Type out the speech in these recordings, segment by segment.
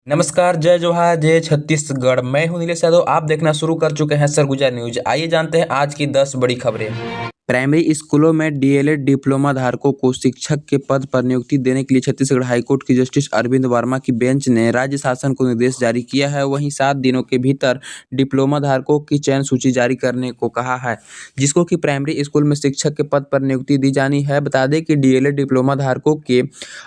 नमस्कार, जय जोहार, जय छत्तीसगढ़। मैं हूं नीलेश यादव। आप देखना शुरू कर चुके हैं सरगुजा न्यूज। आइए जानते हैं आज की 10 बड़ी खबरें। प्राइमरी स्कूलों में डीएलएड डिप्लोमा धारकों को शिक्षक के पद पर नियुक्ति देने के लिए छत्तीसगढ़ हाईकोर्ट की जस्टिस अरविंद वर्मा की बेंच ने राज्य शासन को निर्देश जारी किया है। वहीं 7 दिनों के भीतर डिप्लोमा धारकों की चयन सूची जारी करने को कहा है, जिसको कि प्राइमरी स्कूल में शिक्षक के पद पर नियुक्ति दी जानी है। बता दें कि डीएलएड डिप्लोमा धारकों के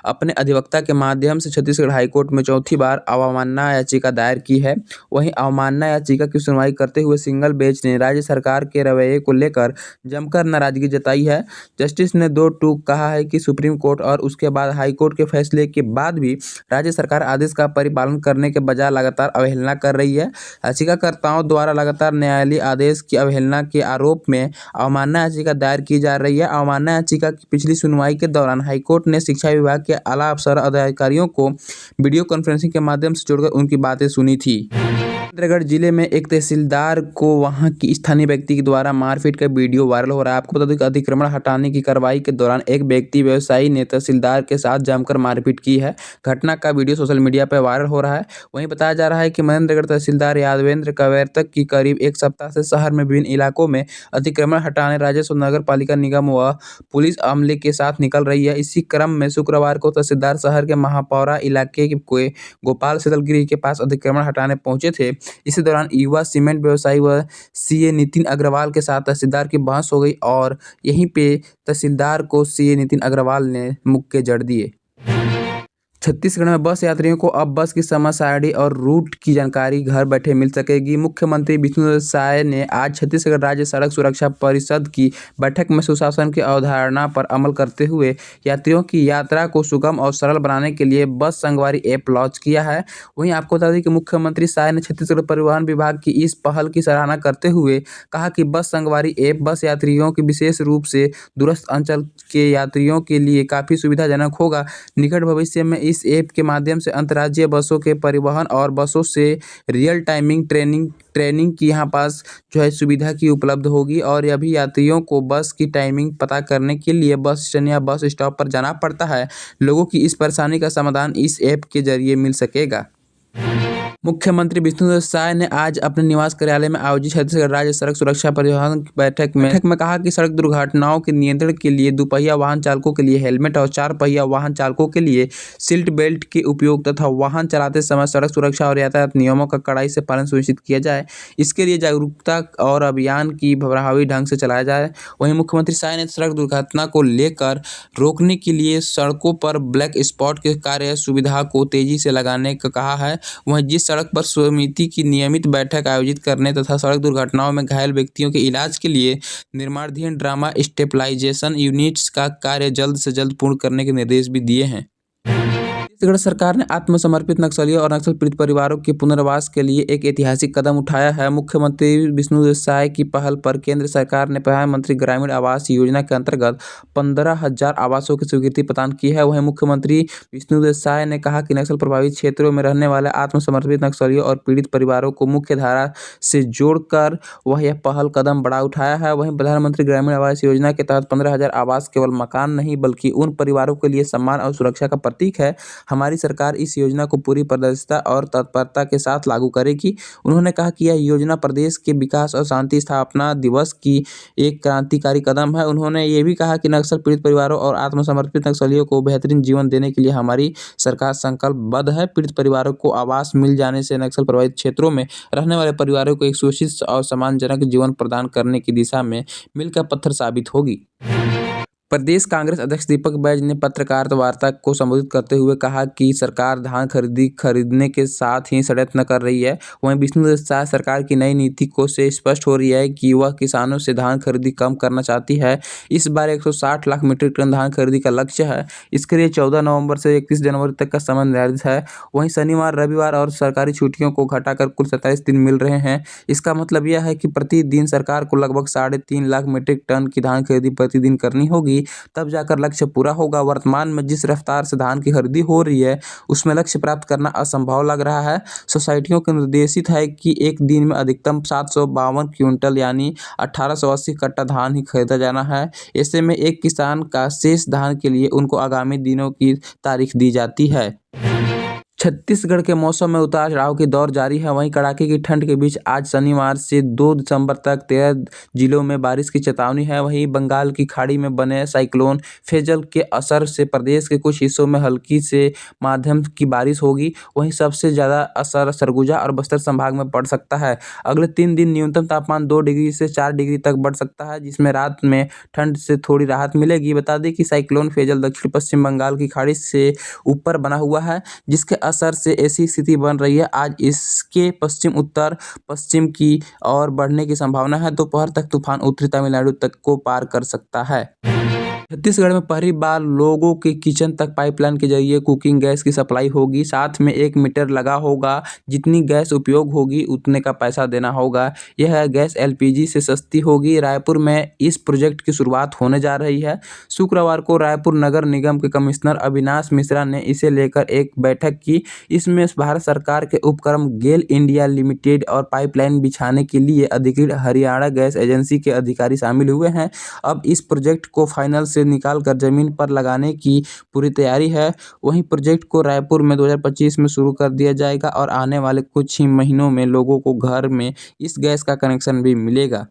अपने अधिवक्ता के माध्यम से छत्तीसगढ़ हाईकोर्ट में चौथी बार अवमानना याचिका दायर की है। वहीं अवमानना याचिका की सुनवाई करते हुए सिंगल बेंच ने राज्य सरकार के रवैये को लेकर जमकर नाराजगी जताई है। जस्टिस ने दो टूक कहा है कि सुप्रीम कोर्ट और उसके बाद हाई कोर्ट के फैसले के बाद भी राज्य सरकार आदेश का परिपालन करने के बजाय लगातार अवहेलना कर रही है। याचिकाकर्ताओं द्वारा लगातार न्यायालयीय आदेश की अवहेलना के आरोप में अवमानना याचिका दायर की जा रही है। अवमानना याचिका की पिछली सुनवाई के दौरान हाईकोर्ट ने शिक्षा विभाग के आला अफसर अधिकारियों को वीडियो कॉन्फ्रेंसिंग के माध्यम से जोड़कर उनकी बातें सुनी थी। महेंद्रगढ़ जिले में एक तहसीलदार को वहां की स्थानीय व्यक्ति के द्वारा मारपीट का वीडियो वायरल हो रहा है। आपको बता दें कि अतिक्रमण हटाने की कार्रवाई के दौरान एक व्यक्ति व्यवसायी ने तहसीलदार के साथ जमकर मारपीट की है। घटना का वीडियो सोशल मीडिया पर वायरल हो रहा है। वहीं बताया जा रहा है कि महेंद्रगढ़ तहसीलदार यादवेंद्र कवेरतक की करीब एक सप्ताह से शहर में विभिन्न इलाकों में अतिक्रमण हटाने राजस्व नगर पालिका निगम व पुलिस अमले के साथ निकल रही है। इसी क्रम में शुक्रवार को तहसीलदार शहर के महापौरा इलाके के गोपाल शीतलगिरी के पास अतिक्रमण हटाने पहुंचे थे। इसी दौरान युवा सीमेंट व्यवसायी व सीए नितिन अग्रवाल के साथ तहसीलदार की बहस हो गई और यहीं पे तहसीलदार को सीए नितिन अग्रवाल ने मुक्के जड़ दिए। छत्तीसगढ़ में बस यात्रियों को अब बस की समय सारणी और रूट की जानकारी घर बैठे मिल सकेगी। मुख्यमंत्री विष्णुदेव साय ने आज छत्तीसगढ़ राज्य सड़क सुरक्षा परिषद की बैठक में सुशासन की अवधारणा पर अमल करते हुए यात्रियों की यात्रा को सुगम और सरल बनाने के लिए बस संगवारी ऐप लॉन्च किया है। वहीं आपको बता दें कि मुख्यमंत्री साय ने छत्तीसगढ़ परिवहन विभाग की इस पहल की सराहना करते हुए कहा कि बस संगवारी ऐप बस यात्रियों की विशेष रूप से दूरस्थ अंचल के यात्रियों के लिए काफ़ी सुविधाजनक होगा। निकट भविष्य में इस ऐप के माध्यम से अंतर्राज्यीय बसों के परिवहन और बसों से रियल टाइमिंग ट्रेनिंग की यहाँ पास जो है सुविधा की उपलब्ध होगी और अभी यात्रियों को बस की टाइमिंग पता करने के लिए बस स्टैंड या बस स्टॉप पर जाना पड़ता है। लोगों की इस परेशानी का समाधान इस ऐप के जरिए मिल सकेगा। मुख्यमंत्री विष्णुदेव साय ने आज अपने निवास कार्यालय में आयोजित छत्तीसगढ़ राज्य सड़क सुरक्षा परिवहन की बैठक में कहा कि सड़क दुर्घटनाओं के नियंत्रण के लिए दुपहिया वाहन चालकों के लिए हेलमेट और 4 पहिया वाहन चालकों के लिए सीट बेल्ट के उपयोग तथा वाहन चलाते समय सड़क सुरक्षा और यातायात नियमों का कड़ाई से पालन सुनिश्चित किया जाए। इसके लिए जागरूकता और अभियान की प्रभावी ढंग से चलाया जाए। वहीं मुख्यमंत्री साय ने सड़क दुर्घटना को लेकर रोकने के लिए सड़कों पर ब्लैक स्पॉट के कार्य सुविधा को तेजी से लगाने का कहा है। वहीं जिस सड़क पर समिति की नियमित बैठक आयोजित करने तथा सड़क दुर्घटनाओं में घायल व्यक्तियों के इलाज के लिए निर्माणाधीन ट्रामा स्टेबलाइजेशन यूनिट्स का कार्य जल्द से जल्द पूर्ण करने के निर्देश भी दिए हैं। छत्तीसगढ़ सरकार ने आत्मसमर्पित नक्सलियों और नक्सल पीड़ित परिवारों के पुनर्वास के लिए एक ऐतिहासिक कदम उठाया है। मुख्यमंत्री विष्णुदेव साय की पहल पर केंद्र सरकार ने प्रधानमंत्री ग्रामीण आवास योजना के अंतर्गत 15,000 आवासों की स्वीकृति प्रदान की है। वहीं मुख्यमंत्री विष्णुदेव साय ने कहा कि नक्सल प्रभावित क्षेत्रों में रहने वाले आत्मसमर्पित नक्सलियों और पीड़ित परिवारों को मुख्य धारा से जोड़कर वह यह पहल कदम बड़ा उठाया है। वहीं प्रधानमंत्री ग्रामीण आवास योजना के तहत 15,000 आवास केवल मकान नहीं बल्कि उन परिवारों के लिए सम्मान और सुरक्षा का प्रतीक है। हमारी सरकार इस योजना को पूरी पारदर्शिता और तत्परता के साथ लागू करेगी। उन्होंने कहा कि यह योजना प्रदेश के विकास और शांति स्थापना दिवस की एक क्रांतिकारी कदम है। उन्होंने ये भी कहा कि नक्सल पीड़ित परिवारों और आत्मसमर्पित नक्सलियों को बेहतरीन जीवन देने के लिए हमारी सरकार संकल्पबद्ध है। पीड़ित परिवारों को आवास मिल जाने से नक्सल प्रभावित क्षेत्रों में रहने वाले परिवारों को एक सुरक्षित और सम्मानजनक जीवन प्रदान करने की दिशा में मील का पत्थर साबित होगी। प्रदेश कांग्रेस अध्यक्ष दीपक बैज ने पत्रकार वार्ता को संबोधित करते हुए कहा कि सरकार धान खरीदने के साथ ही षड्यंत्र कर रही है। वहीं विष्णुदेव साय सरकार की नई नीति को से स्पष्ट हो रही है कि वह किसानों से धान खरीदी कम करना चाहती है। इस बार 160 लाख मीट्रिक टन धान खरीदी का लक्ष्य है। इसके लिए 14 नवंबर से 31 जनवरी तक का समय निर्धारित है। वहीं शनिवार, रविवार और सरकारी छुट्टियों को घटाकर कुल 27 दिन मिल रहे हैं। इसका मतलब यह है कि प्रतिदिन सरकार को लगभग 3.5 लाख मीट्रिक टन की धान खरीदी प्रतिदिन करनी होगी, तब जाकर लक्ष्य पूरा होगा। वर्तमान में जिस रफ्तार से धान की खरीदी हो रही है उसमें लक्ष्य प्राप्त करना असंभव लग रहा है। सोसाइटियों को निर्देशित है कि एक दिन में अधिकतम 752 क्विंटल यानी 1880 कट्टा धान ही खरीदा जाना है। ऐसे में एक किसान का शेष धान के लिए उनको आगामी दिनों की तारीख दी जाती है। छत्तीसगढ़ के मौसम में उतार चढ़ाव की दौर जारी है। वहीं कड़ाके की ठंड के बीच आज शनिवार से 2 दिसंबर तक 13 जिलों में बारिश की चेतावनी है। वहीं बंगाल की खाड़ी में बने साइक्लोन फेजल के असर से प्रदेश के कुछ हिस्सों में हल्की से माध्यम की बारिश होगी। वहीं सबसे ज़्यादा असर सरगुजा और बस्तर संभाग में पड़ सकता है। अगले 3 दिन न्यूनतम तापमान 2 डिग्री से 4 डिग्री तक बढ़ सकता है, जिसमें रात में ठंड से थोड़ी राहत मिलेगी। बता दें कि साइक्लोन फेजल दक्षिण पश्चिम बंगाल की खाड़ी से ऊपर बना हुआ है, जिसके असर से ऐसी स्थिति बन रही है। आज इसके पश्चिम उत्तर पश्चिम की ओर बढ़ने की संभावना है। दोपहर तक तूफान उत्तरी तमिलनाडु तक को पार कर सकता है। छत्तीसगढ़ में पहली बार लोगों के किचन तक पाइपलाइन के जरिए कुकिंग गैस की सप्लाई होगी। साथ में 1 मीटर लगा होगा। जितनी गैस उपयोग होगी उतने का पैसा देना होगा। यह गैस एलपीजी से सस्ती होगी। रायपुर में इस प्रोजेक्ट की शुरुआत होने जा रही है। शुक्रवार को रायपुर नगर निगम के कमिश्नर अविनाश मिश्रा ने इसे लेकर एक बैठक की। इसमें भारत सरकार के उपक्रम गेल इंडिया लिमिटेड और पाइपलाइन बिछाने के लिए अधिकृत हरियाणा गैस एजेंसी के अधिकारी शामिल हुए हैं। अब इस प्रोजेक्ट को फाइनल से निकालकर जमीन पर लगाने की पूरी तैयारी है। वहीं प्रोजेक्ट को रायपुर में 2025 में शुरू कर दिया जाएगा और आने वाले कुछ ही महीनों में लोगों को घर में इस गैस का कनेक्शन भी मिलेगा।